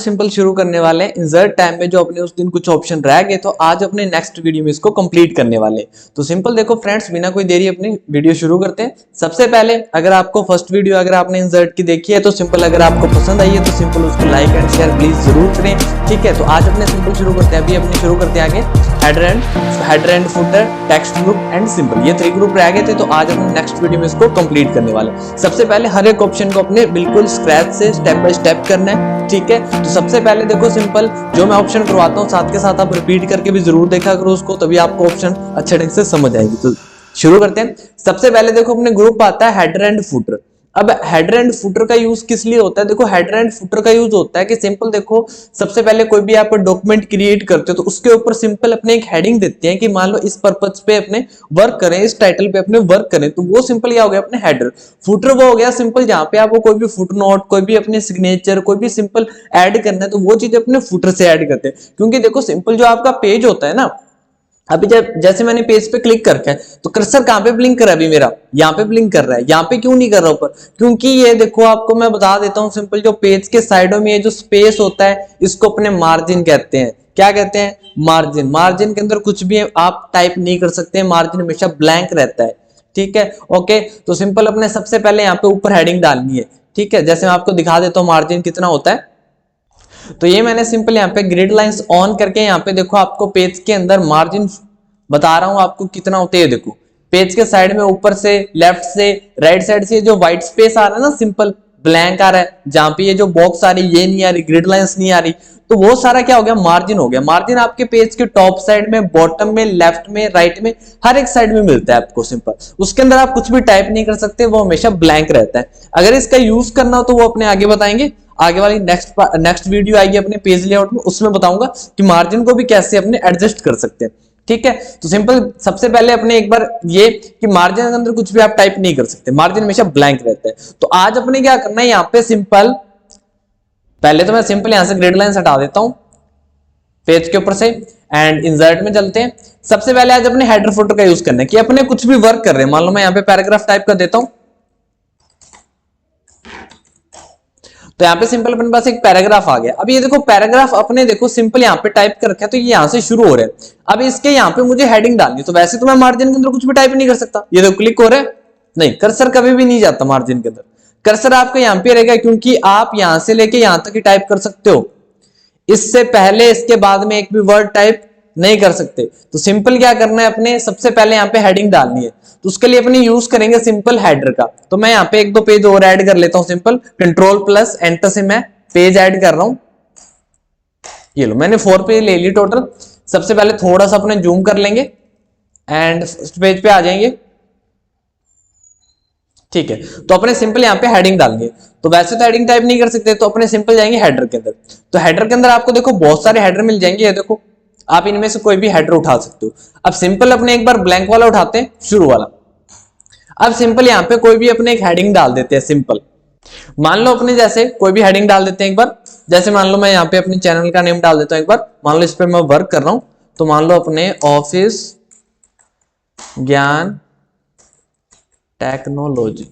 Simple शुरू करने वाले हैं इंसर्ट टाइम में। जो अपने उस दिन कुछ ऑप्शन रह गए तो आज अपने नेक्स्ट वीडियो में इसको कंप्लीट करने वाले हैं। तो सिंपल देखो फ्रेंड्स, बिना कोई देरी अपनी वीडियो शुरू करते हैं। सबसे पहले अगर आपको फर्स्ट वीडियो अगर आपने इंसर्ट की देखी है तो सिंपल अगर आपको पसंद आई है तो सिंपल उसको लाइक एंड शेयर प्लीज जरूर करें। ठीक है, तो आज अपने सिंपल शुरू करते हैं। अभी अपने शुरू करते हैं आगे header and footer, text group and simple, ये 3 ग्रुप रह गए थे। तो आज अपने नेक्स्ट वीडियो में इसको कंप्लीट करने वाले। सबसे पहले हर एक ऑप्शन को अपने बिल्कुल स्क्रैच से स्टेप बाय स्टेप करना है। ठीक है, तो सबसे पहले देखो सिंपल जो मैं ऑप्शन करवाता हूँ साथ के साथ आप रिपीट करके भी जरूर देखा करो उसको, तभी आपको ऑप्शन अच्छे ढंग से समझ आएगी। तो शुरू करते हैं। सबसे पहले देखो अपने ग्रुप आता है हेडर एंड फुटर। अब हेडर एंड फुटर का यूज किस लिए होता है? देखो हेडर एंड फुटर का यूज होता है कि सिंपल देखो सबसे पहले कोई भी आप डॉक्यूमेंट क्रिएट करते हो तो उसके ऊपर सिंपल अपने एक हेडिंग देते हैं कि मान लो इस पर्पस पे अपने वर्क करें, इस टाइटल पे अपने वर्क करें, तो वो सिंपल क्या हो गया अपने हेडर। फुटर वो हो गया सिंपल जहां पे आपको कोई भी फुट नोट, कोई भी अपने सिग्नेचर, कोई भी सिंपल ऐड करना है तो वो चीज अपने फुटर से ऐड करते हैं। क्योंकि देखो सिंपल जो आपका पेज होता है ना, अभी जब जैसे मैंने पेज पे क्लिक करके तो कर्सर कहां पे ब्लिंक कर रहा है? अभी मेरा यहाँ पे ब्लिंक कर रहा है। यहाँ पे क्यों नहीं कर रहा ऊपर? क्योंकि ये देखो आपको मैं बता देता हूँ सिंपल, जो पेज के साइडों में ये जो स्पेस होता है इसको अपने मार्जिन कहते हैं। क्या कहते हैं? मार्जिन। मार्जिन के अंदर कुछ भी आप टाइप नहीं कर सकते, मार्जिन हमेशा ब्लैंक रहता है। ठीक है, ओके। तो सिंपल अपने सबसे पहले यहाँ पे ऊपर हेडिंग डालनी है। ठीक है, जैसे मैं आपको दिखा देता हूँ मार्जिन कितना होता है। तो ये मैंने सिंपल यहाँ पे ग्रिड लाइंस ऑन करके यहाँ पे देखो आपको पेज के अंदर मार्जिन बता रहा हूं आपको कितना होते हैं। देखो पेज के साइड में ऊपर से, लेफ्ट से, राइट साइड से जो व्हाइट स्पेस आ रहा है ना, सिंपल ब्लैंक आ रहा है, जहां पे ये जो बॉक्स आ रही ये नहीं आ रही, ग्रिड लाइंस नहीं आ रही, तो वो सारा क्या हो गया? मार्जिन हो गया। मार्जिन आपके पेज के टॉप साइड में, बॉटम में, लेफ्ट में, राइट में, हर एक साइड में मिलता है आपको सिंपल। उसके अंदर आप कुछ भी टाइप नहीं कर सकते, वो हमेशा ब्लैंक रहता है। अगर इसका यूज करना हो तो वो अपने आगे बताएंगे, आगे वाली नेक्स्ट वीडियो आएगी अपने पेज लेआउट में, उसमें बताऊंगा कि मार्जिन को भी कैसे अपने एडजस्ट कर सकते हैं। ठीक है, तो सिंपल सबसे पहले अपने एक बार ये कि मार्जिन के अंदर कुछ भी आप टाइप नहीं कर सकते, मार्जिन हमेशा ब्लैंक रहता है। तो आज अपने क्या करना है यहाँ पे सिंपल, पहले तो मैं सिंपल यहां से ग्रिड लाइन हटा देता हूं पेज के ऊपर से एंड इंसर्ट में चलते हैं। सबसे पहले आज अपने हेडर फुटर का यूज करना है कि अपने कुछ भी वर्क कर रहे हैं। मान लो मैं यहाँ पे पैराग्राफ टाइप कर देता हूं, तो यहाँ पे सिंपल अपने पास एक पैराग्राफ आ गया। अब ये देखो पैराग्राफ अपने देखो सिंपल यहाँ पे टाइप कर रखा है, तो ये यहाँ से शुरू हो रहा है। अब इसके यहाँ पे मुझे हेडिंग डालनी, तो वैसे तो मैं मार्जिन के अंदर कुछ भी टाइप नहीं कर सकता। ये देखो क्लिक हो रहा है, नहीं कर्सर कभी भी नहीं जाता मार्जिन के अंदर, कर्सर आपका यहाँ पे रहेगा, क्योंकि आप यहाँ से लेके यहाँ तक ही टाइप कर सकते हो। इससे पहले इसके बाद में एक भी वर्ड टाइप नहीं कर सकते। तो सिंपल क्या करना है अपने, सबसे पहले यहाँ पे हेडिंग डालनी है, तो उसके लिए अपने यूज करेंगे सिंपल हेडर का। तो मैं यहाँ पे 1-2 पेज और ऐड कर लेता हूं। सिंपल कंट्रोल+ एंटर से मैं पेज ऐड कर रहा हूं। ये लो मैंने 4 पेज ले ली टोटल। सबसे पहले थोड़ा सा अपने जूम कर लेंगे एंड फर्स्ट पेज पे आ जाएंगे। ठीक है, तो अपने सिंपल यहाँ पे हेडिंग डालेंगे। तो वैसे तो हेडिंग टाइप नहीं कर सकते, तो अपने सिंपल जाएंगे हेडर के अंदर। तो हेडर के अंदर आपको देखो बहुत सारे हेडर मिल जाएंगे। ये देखो आप इनमें से कोई भी हेडर उठा सकते हो। अब सिंपल अपने एक बार ब्लैंक वाला उठाते हैं, शुरू वाला। अब सिंपल यहाँ पे कोई भी अपने एक हेडिंग डाल देते हैं। सिंपल मान लो अपने जैसे कोई भी हेडिंग डाल देते हैं एक बार। जैसे मान लो मैं यहाँ पे अपने चैनल का नेम डाल देता हूँ एक बार। मान लो इस पे मैं वर्क कर रहा हूं, तो मान लो अपने ऑफिस ज्ञान टेक्नोलॉजी।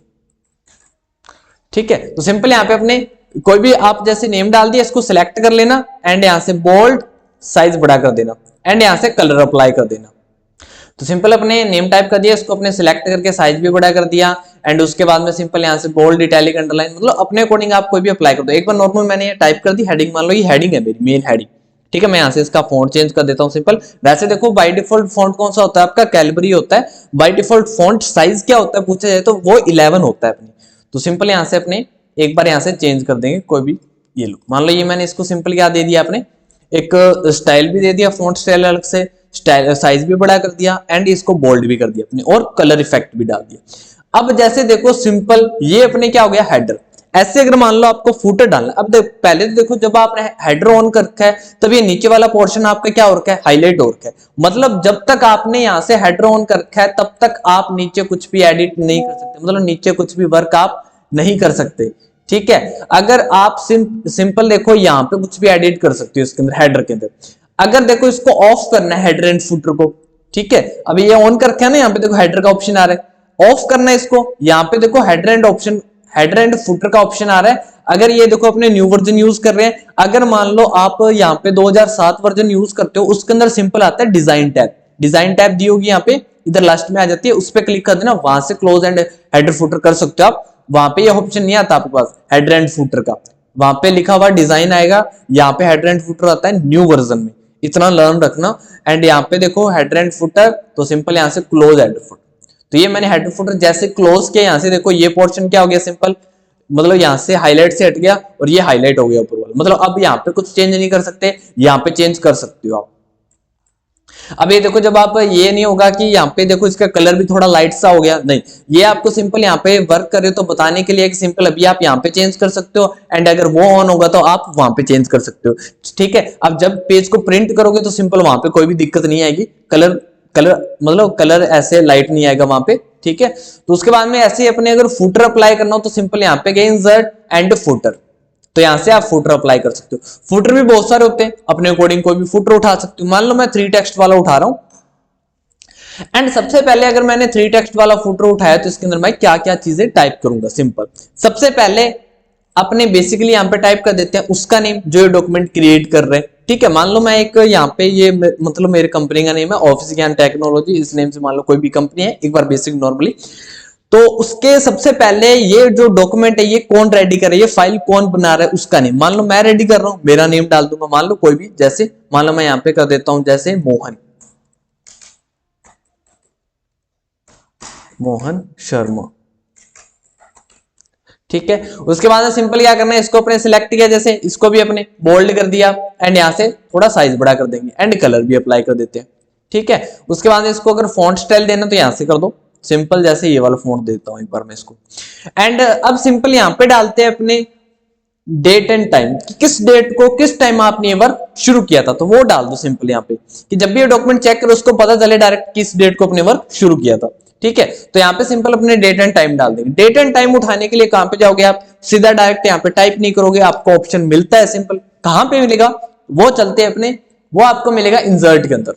ठीक है, तो सिंपल यहाँ पे अपने कोई भी आप जैसे नेम डाल दिया, इसको सिलेक्ट कर लेना एंड यहाँ से बोल्ड साइज बड़ा कर देना एंड यहाँ से कलर अप्लाई कर देना। तो सिंपल अपने नेम टाइप कर दिया, इसको अपने सिलेक्ट करके साइज भी बड़ा कर दिया एंड उसके बाद में सिंपल यहाँ से बोल्ड, इटैलिक, अंडरलाइन, मतलब अपने अकॉर्डिंग आप कोई भी अप्लाई कर दो। एक बार नॉर्मल मैंने ये टाइप कर दी हेडिंग, मान लो ये हेडिंग है मेरी मेन हेडिंग। ठीक है, मैं यहाँ से इसका फॉन्ट चेंज कर देता हूँ सिंपल। वैसे देखो बाय डिफॉल्ट फॉन्ट कौन सा होता है आपका? कैलबरी होता है। बाय डिफॉल्ट फॉन्ट साइज क्या होता है पूछा जाए तो वो 11 होता है अपनी। तो सिंपल यहाँ से अपने एक बार यहाँ से चेंज कर देंगे कोई भी। ये लो मान लो ये मैंने इसको सिंपल क्या दे दिया, आपने एक स्टाइल भी दे दिया, फॉन्ट स्टाइल अलग से, स्टाइल साइज भी बड़ा कर दिया एंड इसको बोल्ड भी कर दिया अपने, और कलर इफेक्ट भी डाल दिया। अब जैसे देखो सिंपल ये अपने क्या हो गया हेडर। ऐसे अगर मान लो आपको फुटर डालना, अब पहले तो देखो जब आपने हेडर ऑन कर रखा है तब ये नीचे वाला पोर्शन आपका क्या हो रखा है? हाईलाइट हो रखा है। मतलब जब तक आपने यहाँ से हेडर ऑन कर रखा है तब तक आप नीचे कुछ भी एडिट नहीं कर सकते, मतलब नीचे कुछ भी वर्क आप नहीं कर सकते। ठीक है, अगर आप सिंपल देखो यहाँ पे कुछ भी एडिट कर सकते हो इसके अंदर, हेडर के अंदर। अगर देखो इसको ऑफ करना है हेडर एंड फुटर को, ठीक है, अभी ये ऑन कर रखा है ना, यहाँ पे देखो हेडर का ऑप्शन आ रहा है। ऑफ करना है इसको, यहाँ पे देखो हेडर एंड फुटर का ऑप्शन आ रहा है। अगर ये देखो अपने न्यू वर्जन यूज कर रहे हैं, अगर मान लो आप यहाँ पे 2007 वर्जन यूज करते हो, उसके अंदर सिंपल आता है डिजाइन टैब, डिजाइन टैब दी होगी यहाँ पे इधर लास्ट में आ जाती है, उस पर क्लिक कर देना, वहां से क्लोज एंड हेडर फुटर कर सकते हो आप। वहां पे ये ऑप्शन नहीं आता आपके पास हेडर एंड फुटर का, वहां पे लिखा हुआ डिजाइन आएगा, यहाँ पे हेडर एंड फुटर आता है न्यू वर्जन में, इतना लर्न रखना। एंड यहाँ पे देखो हेडर एंड फुटर, तो सिंपल यहाँ से क्लोज हेडर फुटर, तो ये मैंने हेडर फुटर जैसे क्लोज किया, यहाँ से देखो ये पोर्शन क्या हो गया सिंपल, मतलब यहाँ से हाईलाइट से हट गया और ये हाईलाइट हो गया ऊपर वाला, मतलब अब यहाँ पे कुछ चेंज नहीं कर सकते, यहाँ पे चेंज कर सकते हो आप। अब ये देखो जब आप ये नहीं होगा कि यहाँ पे देखो इसका कलर भी थोड़ा लाइट सा हो गया, नहीं, ये आपको सिंपल यहाँ पे वर्क करे तो बताने के लिए कि सिंपल अभी आप यहाँ पे चेंज कर सकते हो, एंड अगर वो ऑन होगा तो आप वहां पे चेंज कर सकते हो, ठीक है। अब जब पेज को प्रिंट करोगे तो सिंपल वहां पे कोई भी दिक्कत नहीं आएगी, कलर कलर मतलब कलर ऐसे लाइट नहीं आएगा वहां पे, ठीक है। तो उसके बाद में ऐसे ही अपने अगर फुटर अप्लाई करना हो तो सिंपल यहाँ पे गए इंसर्ट एंड फुटर, तो यहां से आप फुटर अप्लाई कर सकते हो। फुटर भी बहुत सारे होते हैं, अपने अकॉर्डिंग कोई भी फुटर उठा सकते हो, मान लो मैं 3 टेक्स्ट वाला उठा रहा हूं। एंड सबसे पहले अगर मैंने 3 टेक्स्ट वाला फुटर उठाया तो इसके अंदर मैं क्या क्या चीजें टाइप करूंगा, सिंपल सबसे पहले अपने बेसिकली यहां पे टाइप कर देते हैं उसका नेम जो ये डॉक्यूमेंट क्रिएट कर रहे हैं, ठीक है। मान लो मैं एक यहाँ पे ये मतलब मेरे कंपनी का नेम है ऑफिस ज्ञान टेक्नोलॉजी, इस नेम से मान लो कोई भी कंपनी है, एक बार बेसिक नॉर्मली, तो उसके सबसे पहले ये जो डॉक्यूमेंट है ये कौन रेडी कर रहा है, ये फाइल कौन बना रहा है, उसका नेम, मान लो मैं रेडी कर रहा हूं, मेरा नेम डाल दूंगा, मान लो कोई भी, जैसे मान लो मैं यहां पे कर देता हूं जैसे मोहन, मोहन शर्मा, ठीक है। उसके बाद सिंपल क्या करना है, इसको अपने सिलेक्ट किया, जैसे इसको भी अपने बोल्ड कर दिया, एंड यहां से थोड़ा साइज बड़ा कर देंगे, एंड कलर भी अप्लाई कर देते हैं, ठीक है। उसके बाद इसको अगर फॉन्ट स्टाइल देना तो यहां से कर दो सिंपल, जैसे ये वाला फॉन्ट देता हूं एक बार मैं इसको, एंड अब सिंपल यहां पे डालते हैं अपने डेट एंड टाइम, किस डेट को किस टाइम आपने ये वर्क शुरू किया था, तो वो डाल दो सिंपल यहाँ पे, कि जब भी ये डॉक्यूमेंट चेक करो उसको पता चले डायरेक्ट किस डेट को अपने वर्क शुरू किया था, ठीक है। तो यहाँ पे सिंपल अपने डेट एंड टाइम डाल देंगे। डेट एंड टाइम उठाने के लिए कहां पे जाओगे आप, सीधा डायरेक्ट यहाँ पे टाइप नहीं करोगे, आपको ऑप्शन मिलता है सिंपल, कहां पे मिलेगा, वो चलते हैं अपने, वो आपको मिलेगा इंसर्ट के अंदर।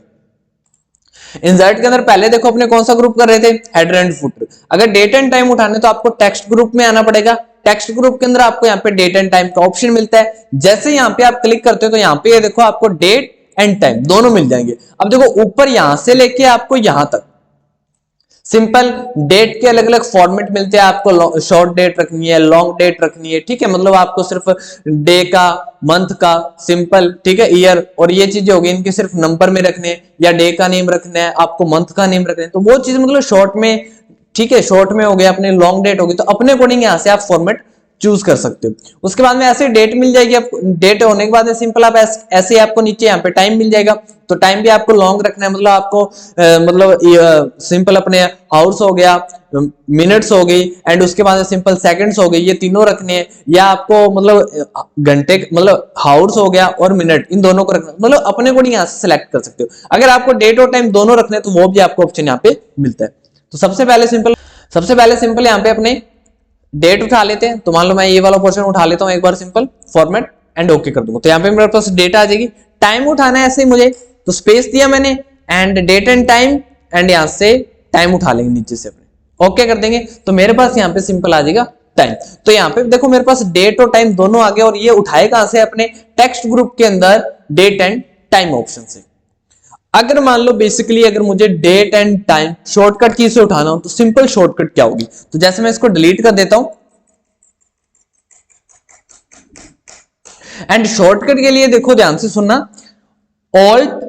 इंसर्ट के अंदर पहले देखो अपने कौन सा ग्रुप कर रहे थे, हेडर एंड फुटर, अगर डेट एंड टाइम उठाने तो आपको टेक्स्ट ग्रुप में आना पड़ेगा, टेक्स्ट ग्रुप के अंदर आपको यहाँ पे डेट एंड टाइम का ऑप्शन मिलता है, जैसे यहाँ पे आप क्लिक करते हो तो यहाँ पे ये देखो आपको डेट एंड टाइम दोनों मिल जाएंगे। अब देखो ऊपर यहां से लेके आपको यहां तक सिंपल डेट के अलग अलग फॉर्मेट मिलते हैं, आपको शॉर्ट डेट रखनी है, लॉन्ग डेट रखनी है, ठीक है, मतलब आपको सिर्फ डे का, मंथ का, सिंपल, ठीक है, ईयर, और ये चीजें होगी इनके सिर्फ नंबर में रखने हैं, या डे का नेम रखना है, आपको मंथ का नेम रखना है, तो वो चीज मतलब शॉर्ट में, ठीक है, शॉर्ट में हो गया, अपने लॉन्ग डेट होगी, तो अपने अकॉर्डिंग यहां से आप फॉर्मेट चूज कर सकते हो। उसके बाद में ऐसे डेट मिल जाएगी आपको, डेट होने के बाद सिंपल आप ऐसे आपको नीचे यहाँ पे टाइम मिल जाएगा, तो टाइम भी आपको लॉन्ग रखना है, मतलब आपको मतलब सिंपल अपने हाउस हो गया, मिनट्स हो गई, एंड उसके बाद सिंपल सेकंड्स हो गई, ये तीनों रखने हैं, या आपको मतलब घंटे, मतलब हाउस हो गया और मिनट, इन दोनों को रखना, मतलब अपने को यहाँ से सिलेक्ट कर सकते हो। अगर आपको डेट और टाइम दोनों रखने हैं तो वो भी आपको ऑप्शन यहाँ पे मिलता है। तो सबसे पहले सिंपल यहाँ पे अपने डेट उठा लेते हैं, तो मान लो मैं ये वाला पोर्शन उठा लेता हूं एक बार, सिंपल फॉर्मेट एंड ओके कर दूंगा, तो यहाँ पे मेरे पास डेट आ जाएगी। टाइम उठाना है ऐसे ही मुझे, तो स्पेस दिया मैंने, and date and time, and यहां से टाइम उठा लेंगे नीचे से अपने, ओके कर देंगे, तो मेरे पास यहाँ पे सिंपल आ जाएगा टाइम। तो यहाँ पे देखो मेरे पास डेट और टाइम दोनों आ गए, और ये उठाए कहां से, अपने टेक्स्ट ग्रुप के अंदर डेट एंड टाइम ऑप्शन से। अगर मान लो बेसिकली अगर मुझे डेट एंड टाइम शॉर्टकट की से उठाना हो तो सिंपल शॉर्टकट क्या होगी, तो जैसे मैं इसको डिलीट कर देता हूं, एंड शॉर्टकट के लिए देखो ध्यान से सुनना, ऑल्ट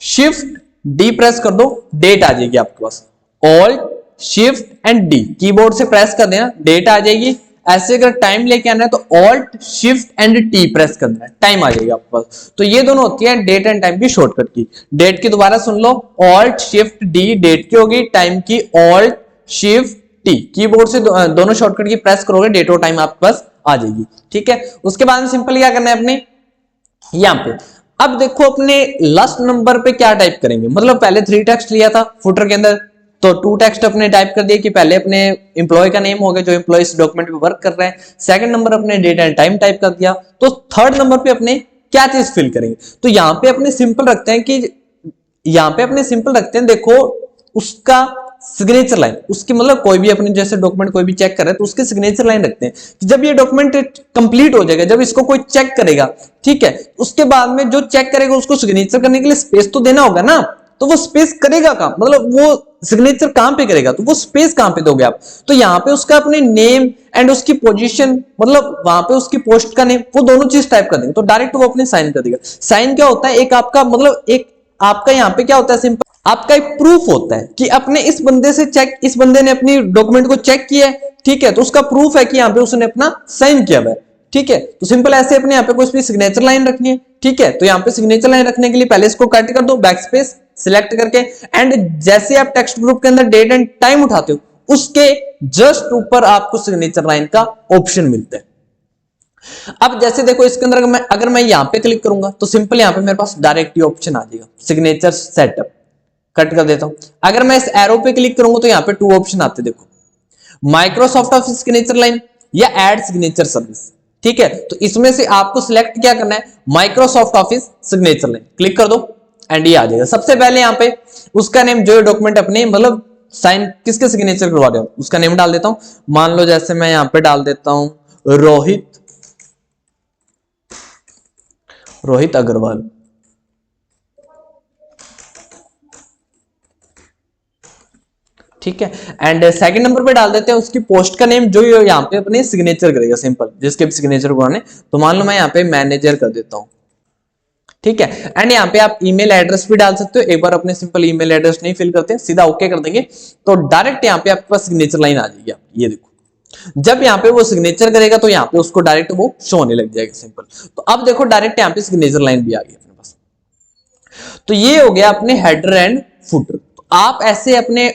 शिफ्ट डी प्रेस कर दो, डेट आ जाएगी आपके पास, alt shift and D keyboard से प्रेस कर देना, डेट आ जाएगी। ऐसे अगर टाइम लेके आना है तो alt shift and T press करना है, टाइम आ जाएगा आपके पास। तो ये दोनों होती है डेट एंड टाइम की शॉर्टकट की। डेट की दोबारा सुन लो, ऑल्ट शिफ्ट डी डेट की होगी, टाइम की ऑल्ट शिफ्ट टी, कीबोर्ड से दोनों शॉर्टकट की प्रेस करोगे, डेट और टाइम आपके पास आ जाएगी, ठीक है। उसके बाद सिंपल क्या करना है अपने यहां पे, अब देखो अपने लास्ट नंबर पे क्या टाइप करेंगे, मतलब पहले 3 टेक्स्ट लिया था फुटर के अंदर, तो 2 टेक्स्ट अपने टाइप कर दिए कि पहले अपने एम्प्लॉय का नेम हो गया जो एम्प्लॉय इस डॉक्यूमेंट पे वर्क कर रहे हैं, सेकंड नंबर अपने डेट एंड टाइम टाइप कर दिया, तो थर्ड नंबर पे अपने क्या चीज फिल करेंगे, तो यहां पे अपने सिंपल रखते हैं कि यहां पे अपने सिंपल रखते हैं, देखो उसका सिग्नेचर लाइन, उसकी मतलब कोई भी अपने जैसे डॉक्यूमेंट कोई भी चेक कर रहे हैं तो उसके सिग्नेचर लाइन रखते हैं कि जब ये डॉक्यूमेंट कंप्लीट हो जाएगा, जब इसको कोई चेक करेगा, ठीक है, उसके बाद में जो चेक करेगा उसको सिग्नेचर करने के लिए स्पेस तो देना होगा ना, तो वो स्पेस करेगा कहां, मतलब वो सिग्नेचर कहां पे करेगा, तो वो स्पेस कहां पे दोगे आप, तो यहां पे उसका अपने नेम एंड उसकी पोजीशन, मतलब वहां पे उसकी पोस्ट का नेम, वो दोनों चीज टाइप कर देंगे तो डायरेक्ट वो अपने साइन कर देगा। साइन क्या होता है, एक आपका मतलब एक आपका यहाँ पे क्या होता है, सिंपल आपका एक प्रूफ होता है कि अपने इस बंदे से चेक, इस बंदे ने अपनी डॉक्यूमेंट को चेक किया है, ठीक है, तो उसका प्रूफ है कि यहाँ पे उसने अपना साइन किया है, ठीक है। तो सिंपल ऐसे अपने यहाँ पे कोई सिग्नेचर लाइन रखनी है, ठीक है, तो यहाँ पे सिग्नेचर लाइन रखने के लिए पहले इसको कट कर दो, बैक स्पेस सिलेक्ट करके, एंड जैसे आप टेक्स्ट ग्रुप के अंदर डेट एंड टाइम उठाते हो उसके जस्ट ऊपर आपको सिग्नेचर लाइन का ऑप्शन मिलता है। अब जैसे देखो इसके अंदर अगर मैं यहां पे क्लिक करूंगा तो सिंपल यहां पे मेरे पास डायरेक्ट ही ऑप्शन आ जाएगा सिग्नेचर सेटअप, कट कर देता हूं। अगर मैं इस एरो पे क्लिक करूंगा तो यहां पे 2 ऑप्शन आते हैं, देखो माइक्रोसॉफ्ट ऑफिस सिग्नेचर लाइन या ऐड सिग्नेचर सर्विस, ठीक है, तो इसमें से आपको सिलेक्ट क्या करना है, Microsoft office signature line, click कर दो एंड ये आ जाएगा। सबसे पहले यहां पे उसका नेम, जो डॉक्यूमेंट अपने मतलब साइन किसके सिग्नेचर करवा रहे हो उसका नेम डाल देता हूं, मान लो जैसे मैं यहां पे डाल देता हूं रोहित अग्रवाल, ठीक है, एंड सेकंड नंबर पे डाल देते हैं उसकी पोस्ट का नेम जो यहाँ पे अपने सिग्नेचर करेगा, सिंपल जिसके सिग्नेचर करवाने, तो मान लो मैं यहाँ पे मैनेजर कर देता हूं, ठीक है, एंड यहाँ पे आप ईमेल एड्रेस भी डाल सकते हो। एक बार अपने सिंपल ईमेल एड्रेस नहीं फिल करते, सीधा ओके कर देंगे तो डायरेक्ट यहाँ पे आपके पास सिग्नेचर लाइन आ जाएगी। ये देखो जब यहाँ पे वो सिग्नेचर करेगा तो यहाँ पे उसको डायरेक्ट वो शो होने लग जाएगा, सिंपल। तो अब देखो डायरेक्ट यहाँ पे सिग्नेचर लाइन भी आ गई अपने पास। तो ये हो गया अपने हेडर एंड फुटर। तो आप ऐसे अपने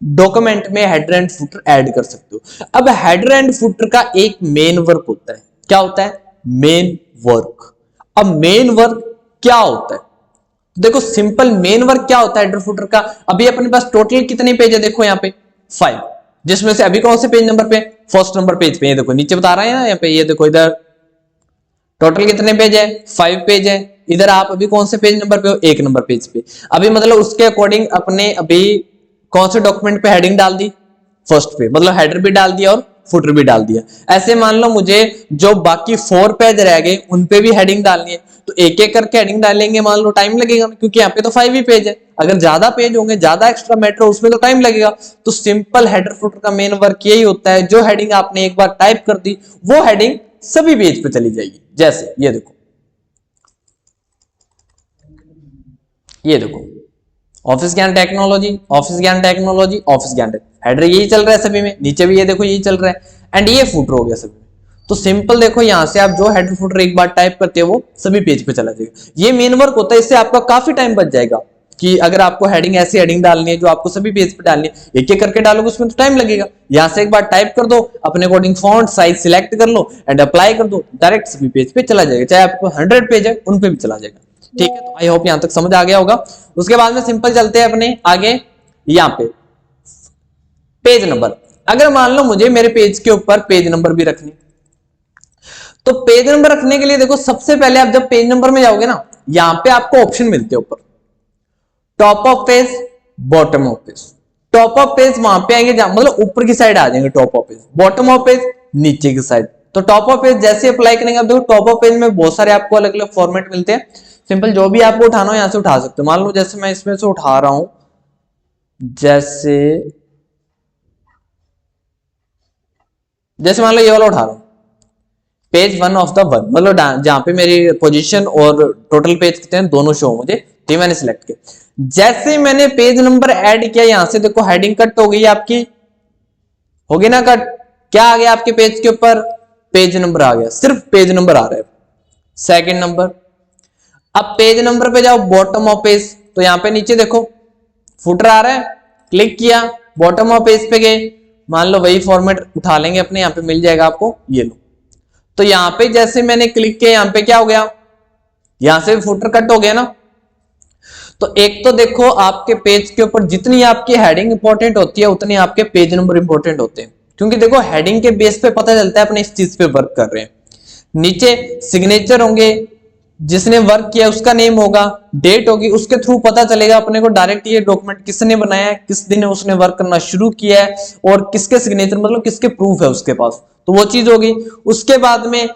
डॉक्यूमेंट में हेडर एंड फुटर ऐड कर सकते हो। अब हेडर एंड फुटर का एक मेन वर्क होता है, क्या होता है, मेन वर्क। अब मेन वर्क क्या होता है, देखो सिंपल मेन वर्क क्या होता है हेडर फुटर का। अभी अपने पास टोटल कितने पेज है, देखो यहाँ पे 5, जिसमें से अभी कौन से पेज नंबर पे, फर्स्ट नंबर पेज पे, ये देखो नीचे बता रहा है ना यहाँ पे, ये देखो इधर टोटल कितने पेज है, 5 पेज है। इधर आप अभी कौन से पेज नंबर पे हो, 1 नंबर पेज पे। अभी मतलब उसके अकॉर्डिंग अपने अभी कौन से डॉक्यूमेंट पे हेडिंग डाल दी, फर्स्ट पे, मतलब हेडर भी डाल दिया और फुटर भी डाल दिया। ऐसे मान लो मुझे जो बाकी 4 पेज रह गए उन पे भी हेडिंग डालनी है, तो एक एक करके हेडिंग डालेंगे, मान लो टाइम लगेगा क्योंकि यहाँ पे तो 5 ही पेज है। अगर ज्यादा पेज होंगे, ज्यादा एक्स्ट्रा मैटर उसमें तो टाइम लगेगा। तो सिंपल हेडर फुटर का मेन वर्क यही होता है, जो हेडिंग आपने एक बार टाइप कर दी वो हेडिंग सभी पेज पे चली जाएगी। जैसे ये देखो, ये देखो ऑफिस ज्ञान टेक्नोलॉजी, ऑफिस ज्ञान टेक्नोलॉजी, ऑफिस ज्ञान हेडर यही चल रहा है सभी में, नीचे भी ये देखो यही चल रहा है, एंड ये फुटर हो गया सभी में। तो सिंपल देखो यहां से आप जो हेडर फुटर एक बार टाइप करते हो वो सभी पेज पे चला जाएगा। ये मेन वर्क होता है, इससे आपका काफी टाइम बच जाएगा कि अगर आपको हेडिंग ऐसी हेडिंग डालनी है जो आपको सभी पेज पे डालनी है, एक एक करके डालोगे उसमें तो टाइम लगेगा। यहां से एक बार टाइप कर दो, अपने अकॉर्डिंग फॉन्ट साइज सिलेक्ट कर लो एंड अप्लाई कर दो, डायरेक्ट सभी पेज पे चला जाएगा। चाहे आपको 100 पेज है उन पे भी चला जाएगा, ठीक है। तो आई होप यहां तक समझ आ गया होगा। उसके बाद में सिंपल चलते हैं अपने आगे, यहां पे पेज नंबर। अगर मान लो मुझे मेरे पेज के ऊपर पेज नंबर भी रखनी, तो पेज नंबर रखने के लिए देखो सबसे पहले आप जब पेज नंबर में जाओगे ना, यहां पे आपको ऑप्शन मिलते हैं ऊपर, top of page, bottom of page. Top of page वहां पे आएंगे जहां मतलब ऊपर की साइड आ जाएंगे top of page, bottom of page नीचे की साइड। तो टॉप ऑफ पेज जैसे अप्लाई करेंगे, आप देखो टॉप ऑफ पेज में बहुत सारे आपको अलग अलग फॉर्मेट मिलते हैं। सिंपल जो भी आपको उठाना हो यहां से उठा सकते हो। मान लो जैसे मैं इसमें से उठा रहा हूं, जैसे मान लो ये वाला उठा रहा हूं, पेज 1 ऑफ द 1, मतलब जहां पे मेरी पोजीशन और टोटल पेज कितने हैं दोनों शो मुझे, तो मैंने सिलेक्ट किया। जैसे ही मैंने पेज नंबर ऐड किया, यहां से देखो हेडिंग कट हो गई आपकी, होगी ना कट, क्या आ गया आपके पेज के ऊपर, पेज नंबर आ गया, सिर्फ पेज नंबर आ रहा है, सेकंड नंबर। अब पेज नंबर पे जाओ, बॉटम ऑफ पेज, तो यहां पे नीचे देखो फुटर आ रहा है, क्लिक किया, बॉटम ऑफ पेज पे गए, मान लो वही फॉर्मेट उठा लेंगे अपने, यहां पे मिल जाएगा आपको, ये लो। तो यहां पे जैसे मैंने क्लिक किया, यहां पे क्या हो गया, यहां से फुटर कट हो गया ना। तो एक तो देखो आपके पेज के ऊपर जितनी आपकी हेडिंग इंपॉर्टेंट होती है उतनी आपके पेज नंबर इंपॉर्टेंट होते हैं, क्योंकि देखो हेडिंग के बेस पे पता चलता है अपने इस चीज पे वर्क कर रहे हैं। नीचे सिग्नेचर होंगे, जिसने वर्क किया उसका नेम होगा, डेट होगी, उसके थ्रू पता चलेगा अपने को डायरेक्ट ये डॉक्यूमेंट किसने बनाया है, किस दिन उसने वर्क करना शुरू किया है और किसके सिग्नेचर मतलब किसके प्रूफ है उसके पास, तो वो चीज होगी। उसके बाद में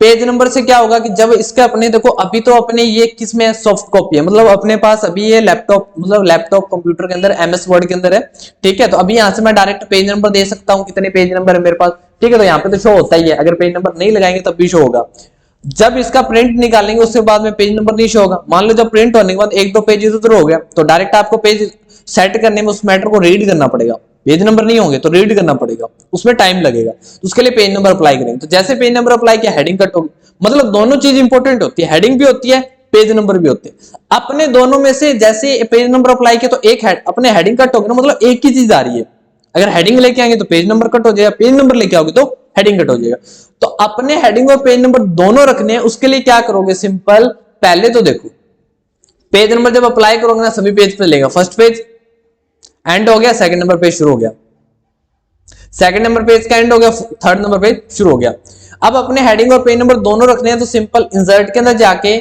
पेज नंबर से क्या होगा कि जब इसके अपने देखो अभी तो अपने ये किस में सॉफ्ट कॉपी है, मतलब अपने पास अभी ये लैपटॉप मतलब लैपटॉप कंप्यूटर के अंदर एमएस वर्ड के अंदर है, ठीक है। तो अभी यहां से मैं डायरेक्ट पेज नंबर दे सकता हूं, कितने पेज नंबर है मेरे पास, ठीक है। तो यहाँ पे तो शो होता ही है, अगर पेज नंबर नहीं लगाएंगे तब भी शो होगा। जब इसका प्रिंट निकालेंगे उसके बाद में पेज नंबर नहीं शो होगा। मान लो जब प्रिंट होने के बाद एक दो पेज इधर हो गया तो डायरेक्ट आपको पेज सेट करने में उस मैटर को रीड करना पड़ेगा, पेज नंबर नहीं होंगे तो रीड करना पड़ेगा, उसमें टाइम लगेगा, तो उसके लिए पेज नंबर अप्लाई करेंगे। तो जैसे पेज नंबर अप्लाई किया हेडिंग कट होगी, मतलब दोनों चीज इंपॉर्टेंट होती है, हेडिंग भी होती है पेज नंबर भी होते हैं। अपने दोनों में से जैसे पेज नंबर अप्लाई किया तो एक अपने हेडिंग कट होगी ना, मतलब एक ही चीज आ रही है। अगर हेडिंग लेके आएंगे तो पेज नंबर कट हो जाएगा, पेज नंबर लेके आओगे तो हेडिंग कट हो जाएगा। तो अपने हेडिंग और पेज नंबर दोनों रखने हैं, उसके लिए क्या करोगे, सिंपल पहले तो देखो पेज नंबर जब अप्लाई करोगे ना सभी पेज पे लेगा, फर्स्ट पेज एंड हो गया, सेकंड नंबर पेज शुरू हो गया, सेकंड नंबर पेज का एंड हो गया, थर्ड नंबर पेज शुरू हो गया। अब अपने हेडिंग और पेज नंबर दोनों रखने हैं तो सिंपल इंसर्ट के अंदर जाके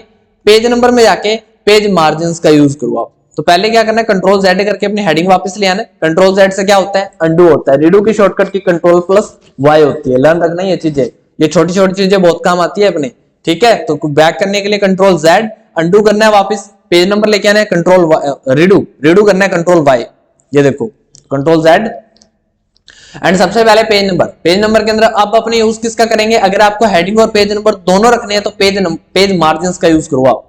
पेज नंबर में जाके पेज मार्जिन का यूज करो आप। तो पहले क्या करना है, कंट्रोल जेड करके अपनी हेडिंग वापस ले आना है। कंट्रोल जेड से क्या होता है, अंडू होता है। रीडू की शॉर्टकट की कंट्रोल प्लस वाई होती है, लर्न रखना ये चीजें, ये छोटी छोटी चीजें बहुत काम आती है अपने, ठीक है। तो बैक करने के लिए कंट्रोल जेड, अंडू करना है वापस, पेज नंबर लेके आना है कंट्रोल रीडू, रीडू करना है कंट्रोल वाई, ये देखो कंट्रोल जेड एंड सबसे पहले पेज नंबर, पेज नंबर के अंदर अब अपने यूज किसका करेंगे, अगर आपको हेडिंग और पेज नंबर दोनों रखने हैं तो पेज मार्जिन का यूज करो आप।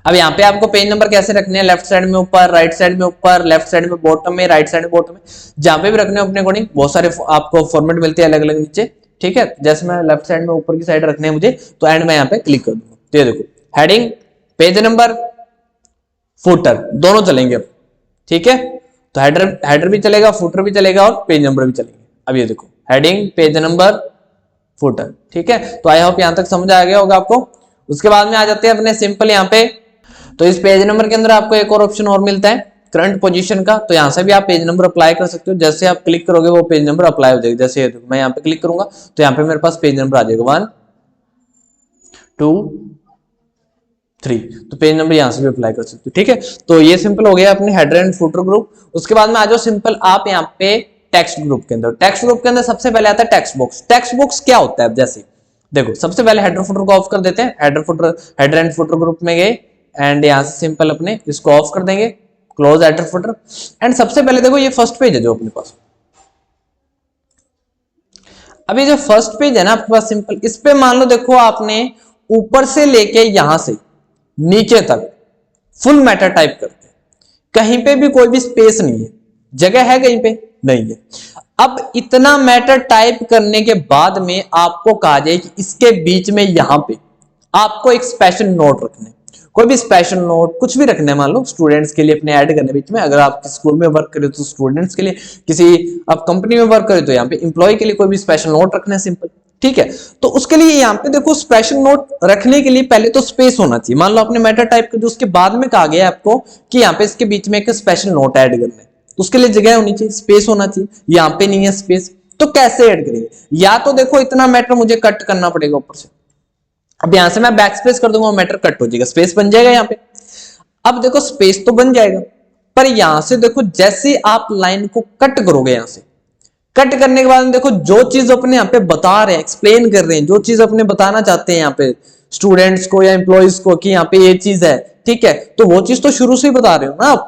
अब यहाँ पे आपको पेज नंबर कैसे रखने हैं, लेफ्ट साइड में ऊपर, राइट साइड में ऊपर, लेफ्ट साइड में बॉटम में, राइट साइड में बॉटम में, जहां पे भी रखने हैं अपने अकॉर्डिंग बहुत सारे आपको फॉर्मेट मिलते हैं अलग अलग नीचे, ठीक है। जैसे मैं लेफ्ट साइड में ऊपर की साइड रखने हैं मुझे, तो एंड में यहाँ पे क्लिक कर दूंगा, तो ये देखो हेडिंग, पेज नंबर, फुटर दोनों चलेंगे अब, ठीक है। तो हेडर भी चलेगा, फुटर भी चलेगा और पेज नंबर भी चलेंगे। अब ये देखो हेडिंग, पेज नंबर, फुटर, ठीक है। तो आई होप यहां तक समझ आ गया होगा आपको। उसके बाद में आ जाते हैं अपने सिंपल यहाँ पे, तो इस पेज नंबर के अंदर आपको एक और ऑप्शन और मिलता है करंट पोजीशन का, तो यहां से भी आप पेज नंबर अप्लाई कर सकते हो। जैसे आप क्लिक करोगे वो पेज नंबर अप्लाई हो जाएगा। जैसे मैं यहाँ पे क्लिक करूंगा तो यहाँ पे मेरे पास पेज नंबर आ जाएगा 1 2 3, तो पेज नंबर यहां से भी अप्लाई कर सकते हो, ठीक है। तो ये सिंपल हो गया अपने हेडर एंड फुटर ग्रुप। उसके बाद में आ जाओ सिंपल आप यहाँ पे टेक्स्ट ग्रुप के अंदर। टेक्स्ट ग्रुप के अंदर सबसे पहले आता है टेक्स्ट बॉक्स। टेक्स्ट बॉक्स क्या होता है, जैसे देखो सबसे पहले हेडर फुटर को ऑफ कर देते हैं, हेडर एंड फुटर ग्रुप में गए एंड यहां से सिंपल अपने इसको ऑफ कर देंगे, क्लोज हेडर फुटर। एंड सबसे पहले देखो ये फर्स्ट पेज है जो अपने पास, अभी जो फर्स्ट पेज है ना आपके पास सिंपल, इस पे मान लो देखो आपने ऊपर से लेके यहां से नीचे तक फुल मैटर टाइप करते हैं, कहीं पे भी कोई भी स्पेस नहीं है, जगह है कहीं पे नहीं है। अब इतना मैटर टाइप करने के बाद में आपको कहा जाए कि इसके बीच में यहां पे आपको एक स्पेशल नोट रखना है, कोई भी स्पेशल नोट कुछ भी रखना है, मान लो स्टूडेंट्स के लिए अपने ऐड करने बीच में, अगर आप स्कूल में वर्क करें तो स्टूडेंट्स के लिए, किसी आप कंपनी में वर्क करें तो यहाँ पे एम्प्लॉय के लिए कोई भी स्पेशल नोट रखना है सिंपल, ठीक है। तो उसके लिए यहाँ पे देखो स्पेशल नोट रखने के लिए पहले तो स्पेस होना चाहिए। मान लो आपने मैटर टाइप कर दिया, उसके बाद में कहा गया आपको कि यहाँ पे इसके बीच में एक स्पेशल नोट ऐड करना है, तो उसके लिए जगह होनी चाहिए, स्पेस होना चाहिए, यहाँ पे नहीं है स्पेस, तो कैसे ऐड करेंगे, या तो देखो इतना मैटर मुझे कट करना पड़ेगा ऊपर से, अब यहां से मैं बैक स्पेस कर दूंगा, मैटर कट हो जाएगा, स्पेस बन जाएगा यहाँ पे। अब देखो स्पेस तो बन जाएगा, पर यहां से देखो जैसे आप लाइन को कट करोगे, यहां से कट करने के बाद देखो जो चीज अपने यहाँ पे बता रहे हैं, एक्सप्लेन कर रहे हैं, जो चीज अपने बताना चाहते हैं यहाँ पे स्टूडेंट्स को या एम्प्लॉइज को कि यहाँ पे ये चीज है, ठीक है, तो वो चीज तो शुरू से ही बता रहे हो ना आप।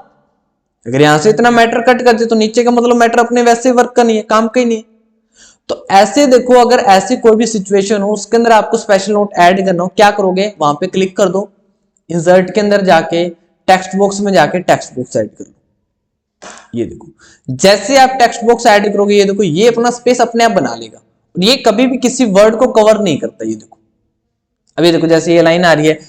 अगर यहां से इतना मैटर कट कर दे तो नीचे का मतलब मैटर अपने वैसे वर्क का नहीं है, काम का ही नहीं है। तो ऐसे देखो अगर ऐसी कोई भी सिचुएशन हो उसके अंदर आपको स्पेशल नोट ऐड करना हो, क्या करोगे, वहां पे क्लिक कर दो, इंसर्ट के अंदर जाके टेक्स्ट बॉक्स में जाके टेक्स्ट बॉक्स ऐड कर दो। ये देखो जैसे आप टेक्स्ट बॉक्स ऐड करोगे, ये देखो ये अपना स्पेस अपने आप बना लेगा, ये कभी भी किसी वर्ड को कवर नहीं करता। ये देखो अभी देखो जैसे ये लाइन आ रही है,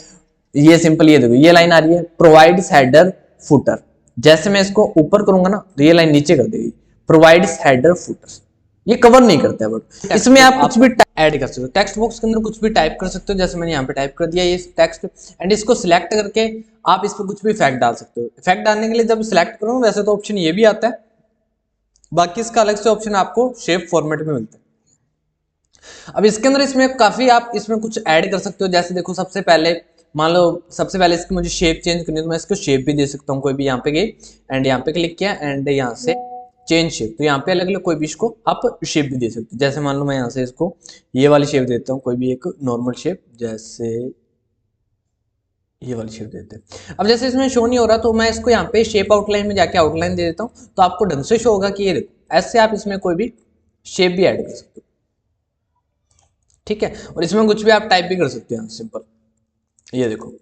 ये सिंपल, ये देखो ये लाइन आ रही है प्रोवाइड्स हेडर फुटर, जैसे मैं इसको ऊपर करूंगा ना तो ये लाइन नीचे कर देगी, प्रोवाइड्स हेडर फुटर, ये कवर नहीं करता है वर्ड। इसमें आप कुछ भी ऐड कर सकते हो, टेक्स्ट बॉक्स के अंदर कुछ भी टाइप कर सकते हो, जैसे मैंने यहाँ पे टाइप कर दिया ये टेक्स्ट, एंड इसको सिलेक्ट करके आप इस पर कुछ भी इफेक्ट डाल सकते हो। इफेक्ट डालने के लिए जब सिलेक्ट करो वैसे तो ऑप्शन ये भी आता है, बाकी इसका अलग से ऑप्शन आपको शेप फॉर्मेट में मिलता है। अब इसके अंदर इसमें काफी आप इसमें कुछ ऐड कर सकते हो। जैसे देखो सबसे पहले मान लो सबसे पहले इसकी मुझे शेप चेंज करनी है तो मैं इसको शेप भी दे सकता हूँ। कोई भी यहाँ पे गई एंड यहाँ पे क्लिक किया एंड यहाँ से चेंज शेप, तो यहाँ पे अलग अलग कोई भी इसको आप शेप भी दे सकते हो। जैसे मान लो मैं यहाँ से इसको ये वाली शेप देता हूँ, कोई भी एक नॉर्मल शेप, जैसे ये वाली शेप देते हैं। अब जैसे इसमें शो नहीं हो रहा तो मैं इसको यहाँ पे शेप आउटलाइन में जाके आउटलाइन दे देता हूँ, तो आपको ढंग से शो होगा कि ये देखो ऐसे आप इसमें कोई भी शेप भी ऐड कर सकते हो। ठीक है, और इसमें कुछ भी आप टाइप भी कर सकते हैं सिंपल, ये देखो।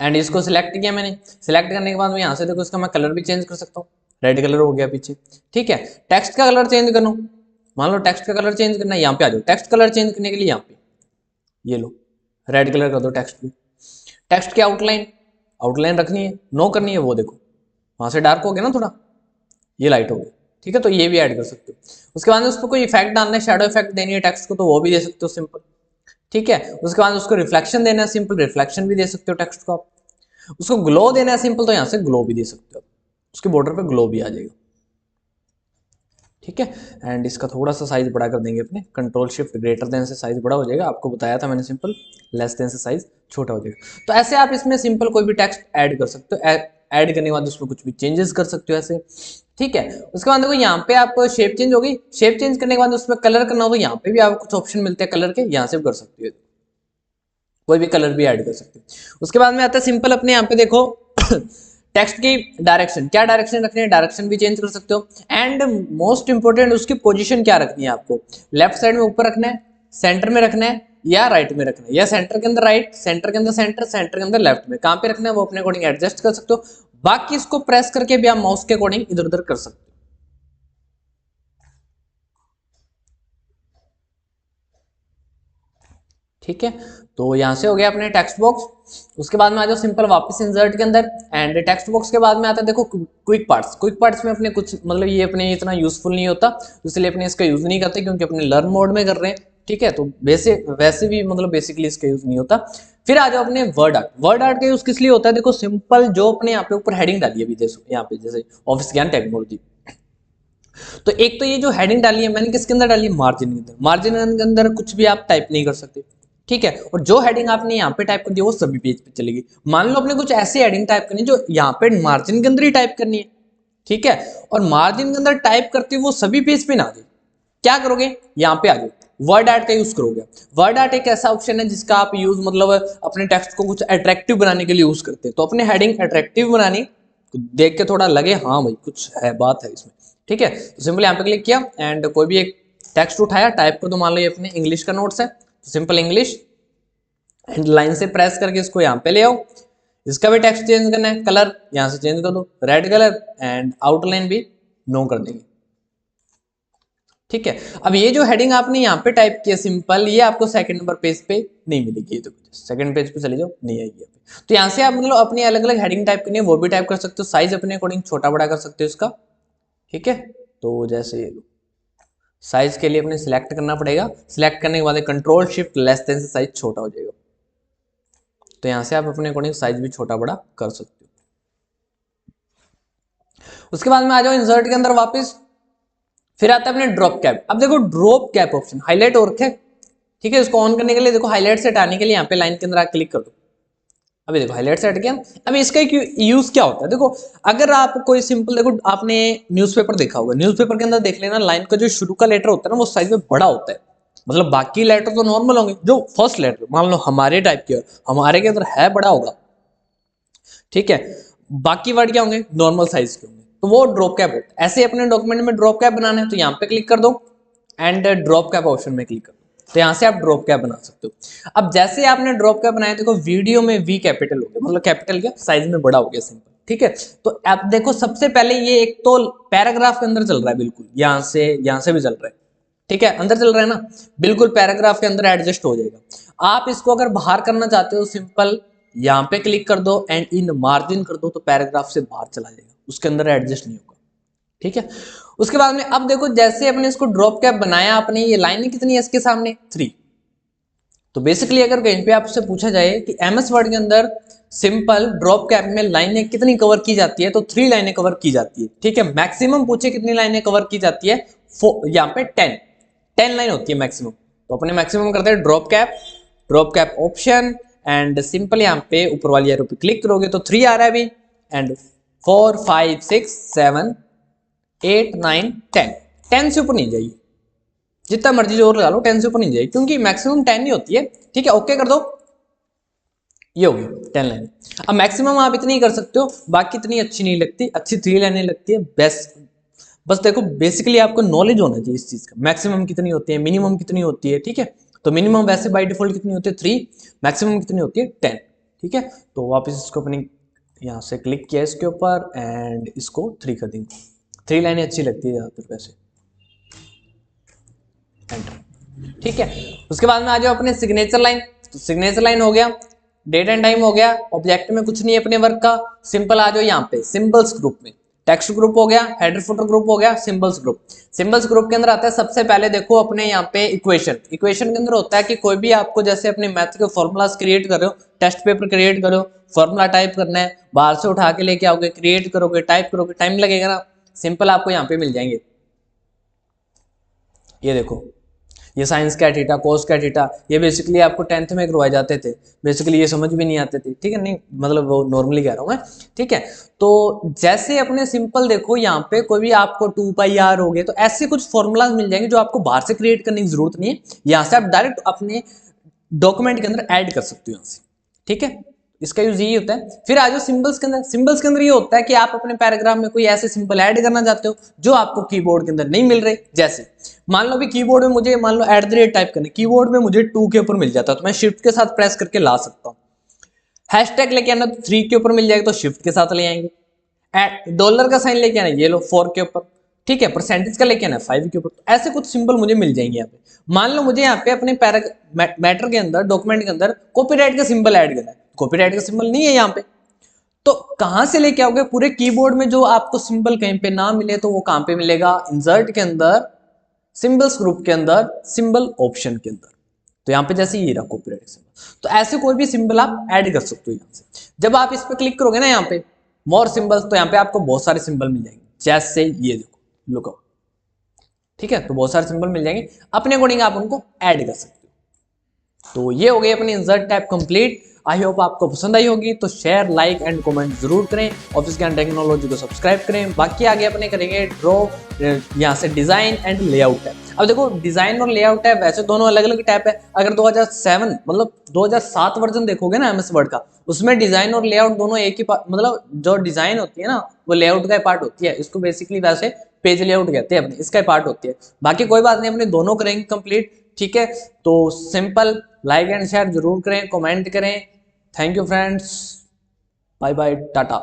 एंड इसको सिलेक्ट किया मैंने, सिलेक्ट करने के बाद मैं यहाँ से देखो इसका मैं कलर भी चेंज कर सकता हूँ, रेड कलर हो गया पीछे। ठीक है, टेक्स्ट का कलर चेंज करना, मान लो टेक्स्ट का कलर चेंज करना है, यहाँ पे आ जाओ। टेक्स्ट कलर चेंज करने के लिए यहाँ पे ये लो रेड कलर कर दो टेक्स्ट को। टेक्स्ट की आउटलाइन, आउटलाइन रखनी है, नो करनी है, वो देखो वहां से डार्क हो गया ना थोड़ा, ये लाइट हो गया। ठीक है, तो ये भी ऐड कर सकते हो। उसके बाद उस पर कोई इफेक्ट डालना है, शैडो इफेक्ट देनी है टेक्स्ट को, तो वो भी दे सकते हो सिंपल। ठीक है, उसके बाद उसको रिफ्लेक्शन देना है, सिंपल रिफ्लेक्शन भी दे सकते हो टेक्स्ट को आप। उसको ग्लो देना है सिंपल, तो यहाँ से ग्लो भी दे सकते हो, उसके बॉर्डर पे ग्लो भी आ जाएगा। ठीक है, एंड इसका थोड़ा सा साइज बड़ा कर देंगे अपने, कंट्रोल शिफ्ट ग्रेटर देन से साइज बड़ा हो जाएगा। आपको बताया था मैंने सिंपल, लेस देन से साइज छोटा हो जाएगा। तो ऐसे आप इसमें सिंपल कोई भी टेक्स्ट ऐड कर सकते हो, ऐड करने के बाद उसमें कुछ भी चेंजेस कर सकते हो ऐसे। ठीक है, उसके बाद देखो यहाँ पे आप शेप चेंज हो गई, शेप चेंज करने के बाद उसमें कलर करना हो तो यहाँ पे भी आपको कुछ ऑप्शन मिलते हैं कलर के, यहाँ से भी कर सकते हो, कोई भी कलर भी ऐड कर सकते हो। उसके बाद में आता है सिंपल अपने यहाँ पे देखो टेक्स्ट की डायरेक्शन, क्या डायरेक्शन रखनी है, डायरेक्शन भी चेंज कर सकते हो। एंड मोस्ट इंपोर्टेंट उसकी पोजीशन क्या रखनी है आपको, लेफ्ट साइड में ऊपर रखना है, सेंटर में रखना है, या राइट में रखना है, या सेंटर के अंदर राइट, सेंटर के अंदर सेंटर, सेंटर के अंदर लेफ्ट में, कहाँ पे रखना है वो अपने अकॉर्डिंग एडजस्ट कर सकते हो। बाकी इसको प्रेस करके भी आप माउस के अकॉर्डिंग इधर उधर कर सकते हो। ठीक है, तो यहाँ से हो गया अपने टेक्स्ट बॉक्स। उसके बाद में आ जाओ सिंपल वापस इंसर्ट के अंदर, एंड टेक्स्ट बॉक्स के बाद में आता है देखो क्विक पार्ट्स। क्विक पार्ट्स में अपने कुछ मतलब ये अपने इतना यूजफुल नहीं होता, इसलिए अपने इसका यूज नहीं करते क्योंकि अपने लर्न मोड में कर रहे हैं। ठीक है, तो वैसे भी मतलब बेसिकली इसका यूज नहीं होता। फिर आ जाओ अपने वर्ड आर्ट। वर्ड आर्ट का यूज किस लिए होता है, देखो सिंपल जो अपने यहाँ पे ऊपर हेडिंग डाली है, अभी देखो यहाँ पे जैसे ऑफिस ज्ञान टेक्नोलॉजी, तो एक तो ये जो हेडिंग डाली है मैंने किसके अंदर डाली है, मार्जिन के अंदर। मार्जिन के अंदर कुछ भी आप टाइप नहीं कर सकते। ठीक है, और जो हेडिंग आपने यहाँ पे टाइप कर दी वो सभी पेज पे चलेगी। मान लो आपने कुछ ऐसी हेडिंग टाइप करनी है जो यहाँ पे मार्जिन के अंदर ही टाइप करनी है, ठीक है, और मार्जिन के अंदर टाइप करते वो सभी पेज पे ना आ जाए, क्या करोगे, यहाँ पे आ जाओ, वर्ड आर्ट का यूज करोगे। वर्ड आर्ट एक ऐसा ऑप्शन है जिसका आप यूज मतलब अपने टेक्स्ट को कुछ अट्रैक्टिव बनाने के लिए यूज करते हैं। तो अपने हेडिंग अट्रैक्टिव बनानी, देख के थोड़ा लगे हाँ भाई कुछ है, बात है इसमें। ठीक है, तो सिंपल यहाँ पे क्लिक किया एंड कोई भी एक टेक्स्ट उठाया, टाइप कर दो, मान लो ये अपने इंग्लिश का नोट्स है, तो सिंपल इंग्लिश, एंड लाइन से प्रेस करके इसको यहाँ पे ले आओ। इसका भी टेक्स्ट चेंज करना है, कलर यहाँ से चेंज कर दो रेड कलर, एंड आउटलाइन भी नो कर देंगे। ठीक है, अब ये जो हेडिंग आपने यहाँ पे टाइप किया सिंपल, ये आपको सेकंड नंबर पेज पे नहीं मिलेगी, तो सेकंड पेज पे चले जाओ, नहीं आएगी। तो यहाँ से आप मतलब अपनी अलग अलग हेडिंग टाइप करनी है वो भी टाइप कर सकते हो, साइज अपने अकॉर्डिंग छोटा बड़ा कर सकते हो इसका। ठीक है, तो जैसे साइज के लिए अपने सिलेक्ट करना पड़ेगा, सिलेक्ट करने के बाद कंट्रोल शिफ्ट लेस देन से साइज छोटा हो जाएगा। तो यहाँ से आप अपने अकॉर्डिंग साइज भी छोटा बड़ा कर सकते हो। उसके बाद में आ जाओ इंसर्ट के अंदर वापस, फिर आता है अपने ड्रॉप कैप। अब देखो ड्रॉप कैप ऑप्शन हाईलाइट हो रखे, ठीक है, इसको ऑन करने के लिए देखो हाईलाइट से हटाने के लिए यहाँ पे लाइन के अंदर आप क्लिक कर दो। अभी देखो हाईलाइट से हट गया। अभी इसका यूज क्या होता है, देखो अगर आप कोई सिंपल, देखो आपने न्यूज़पेपर देखा होगा, न्यूज़पेपर के अंदर देख लेना लाइन का जो शुरू का लेटर होता है ना वो साइज में बड़ा होता है, मतलब बाकी लेटर तो नॉर्मल होंगे, जो फर्स्ट लेटर मान लो हमारे टाइप के, हमारे के अंदर है बड़ा होगा, ठीक है, बाकी वर्ड क्या होंगे, नॉर्मल साइज के होंगे, तो वो ड्रॉप कैप होता है। ऐसे अपने डॉक्यूमेंट में ड्रॉप कैप बनाना है तो यहाँ पे क्लिक कर दो एंड ड्रॉप कैप ऑप्शन में क्लिक कर दो, तो यहाँ से आप ड्रॉप कैप बना सकते हो। अब जैसे आपने ड्रॉप कैप बनाया, देखो वीडियो में वी कैपिटल हो गया, मतलब कैपिटल क्या, साइज में बड़ा हो गया सिंपल। ठीक है, तो आप देखो सबसे पहले ये एक तो पैराग्राफ के अंदर चल रहा है, बिल्कुल यहाँ से भी चल रहा है, ठीक है, अंदर चल रहा है ना, बिल्कुल पैराग्राफ के अंदर एडजस्ट हो जाएगा। आप इसको अगर बाहर करना चाहते हो सिंपल यहाँ पे क्लिक कर दो एंड इन मार्जिन कर दो, तो पैराग्राफ से बाहर चला जाएगा, उसके अंदर एडजस्ट नहीं होगा। ठीक है, उसके बाद में अब देखो जैसे अपने इसको ड्रॉप कैप बनाया आपने, ये लाइनें कितनी है इसके सामने 3। तो बेसिकली अगर कहीं पे आपसे पूछा जाए कि एमएस वर्ड के अंदर सिंपल ड्रॉप कैप में लाइनें कितनी कवर की जाती है, तो 3 लाइनें कवर की जाती है। ठीक है, मैक्सिमम पूछे कितनी लाइनें कवर की जाती है, यहाँ पे 10 लाइन होती है मैक्सिमम, तो अपने मैक्सिमम करते हैं drop cap option and simple यहाँ पे ऊपर वाली एरो पे क्लिक करोगे तो 3 आ रहा है अभी एंड 4 5 6 7 8 9 10 10 से ऊपर नहीं जाएगी, जितना मर्जी जोर लगा लो 10 से ऊपर नहीं जाएगी क्योंकि मैक्सिमम 10 ही होती है। ठीक है, ओके कर दो, ये हो गई 10 लाइन। अब मैक्सिमम आप इतनी ही कर सकते हो, बाकी इतनी अच्छी नहीं लगती, अच्छी 3 लाइनें लगती है बेस्ट। बस देखो बेसिकली आपको नॉलेज होना चाहिए इस चीज का, मैक्सिमम कितनी होती है, मिनिमम कितनी होती है। ठीक है, तो मिनिमम वैसे बाय डिफॉल्ट कितनी होती है 3, मैक्सिमम कितनी होती है 10। ठीक है, तो वापस इसको अपनी यहाँ से क्लिक किया इसके ऊपर एंड इसको 3 कर देंगे, 3 लाइनें अच्छी लगती है ज्यादातर वैसे। एंटर। ठीक है, उसके बाद में आ जाओ अपने सिग्नेचर लाइन। तो सिग्नेचर लाइन हो गया, डेट एंड टाइम हो गया, ऑब्जेक्ट में कुछ नहीं है अपने वर्क का। सिंपल आ जाओ यहाँ पे सिंबल्स ग्रुप में, टेक्स्ट ग्रुप हो गया, हेडर फुटर ग्रुप हो गया, सिंबल्स ग्रुप। सिंबल्स ग्रुप के अंदर आता है सबसे पहले देखो अपने यहाँ पे इक्वेशन। इक्वेशन के अंदर होता है कि कोई भी आपको जैसे अपने मैथ के फॉर्मूलाज क्रिएट कर रहे हो, टेस्ट पेपर क्रिएट करो, फॉर्मूला टाइप करना है, बाहर से उठा के लेके आओगे, क्रिएट करोगे, टाइप करोगे, टाइम लगेगा ना। सिंपल आपको यहाँ पे मिल जाएंगे, ये देखो ये साइंस का थीटा, कोस का थीटा, ये बेसिकली आपको 10th में करवाए जाते थे, बेसिकली ये समझ भी नहीं आते थे। ठीक है, नहीं मतलब वो नॉर्मली कह रहा हूँ मैं। ठीक है, तो जैसे अपने सिंपल देखो यहाँ पे कोई भी आपको 2πr हो गए, तो ऐसे कुछ फॉर्मूलाज मिल जाएंगे जो आपको बाहर से क्रिएट करने की जरूरत नहीं है, यहाँ से आप डायरेक्ट अपने डॉक्यूमेंट के अंदर ऐड कर सकते हो यहाँ से। ठीक है, इसका यूज यही होता है। फिर आ जाओ सिंबल्स के अंदर। सिंबल्स के अंदर ये होता है कि आप अपने पैराग्राफ में कोई ऐसे सिंबल ऐड करना चाहते हो जो आपको कीबोर्ड के अंदर नहीं मिल रहे। जैसे मान लो भी कीबोर्ड में मुझे मान लो @ टाइप करना, कीबोर्ड में मुझे 2 के ऊपर मिल जाता है तो मैं शिफ्ट के साथ प्रेस करके ला सकता हूँ। हैशटैग लेके आना तो 3 के ऊपर मिल जाएगा तो शिफ्ट के साथ ले आएंगे। डॉलर का साइन लेके आना, ये लो 4 के ऊपर। ठीक है, परसेंटेज का लेके आना 5 के ऊपर। तो ऐसे कुछ सिंबल मुझे मिल जाएंगे यहाँ पे। मान लो मुझे यहाँ पे अपने मैटर के अंदर, डॉक्यूमेंट के अंदर कॉपीराइट का सिंबल ऐड करना है, कॉपीराइट का सिंबल नहीं है यहाँ पे, तो कहां से लेके आओगे? पूरे कीबोर्ड में जो आपको सिंबल कहीं पे ना मिले तो वो कहां पे मिलेगा? इंसर्ट के अंदर, सिंबल्स ग्रुप के अंदर, सिंबल ऑप्शन के अंदर। तो यहाँ पे जैसे ये रहा कॉपीराइट सिंबल, तो ऐसे कोई भी सिंबल आप ऐड कर सकते हो यहाँ से। जब आप इस पे क्लिक करोगे ना यहाँ पे मोर सिंबल्स, तो यहाँ पे आपको बहुत सारे सिंबल मिल जाएंगे, जैसे ये देखो लुकअप। ठीक है, तो बहुत सारे सिंबल मिल जाएंगे, अपने अकॉर्डिंग आप उनको ऐड कर सकते हो। तो ये हो गई अपनी insert tab complete. I hope आपको पसंद आई होगी, तो शेयर, लाइक एंड कमेंट जरूर करें। ऑफिस ज्ञान टेक्नोलॉजी को सब्सक्राइब करें। बाकी आगे अपने करेंगे ड्रॉ, यहाँ से डिजाइन एंड लेआउट टैब। अब देखो डिजाइन और लेआउट टैब वैसे दोनों अलग अलग टैब है। अगर 2007 मतलब 2007 वर्जन देखोगे ना MS वर्ड का, उसमें डिजाइन और लेआउट दोनों एक ही मतलब जो डिजाइन होती है ना वो लेआउट का पार्ट होती है। इसको बेसिकली वैसे पेज लेआउट कहते हैं अपने, इसका पार्ट होती है। बाकी कोई बात नहीं, अपने दोनों करेंगे कंप्लीट। ठीक है, तो सिंपल लाइक एंड शेयर जरूर करें, कमेंट करें। Thank you friends, bye bye, Tata.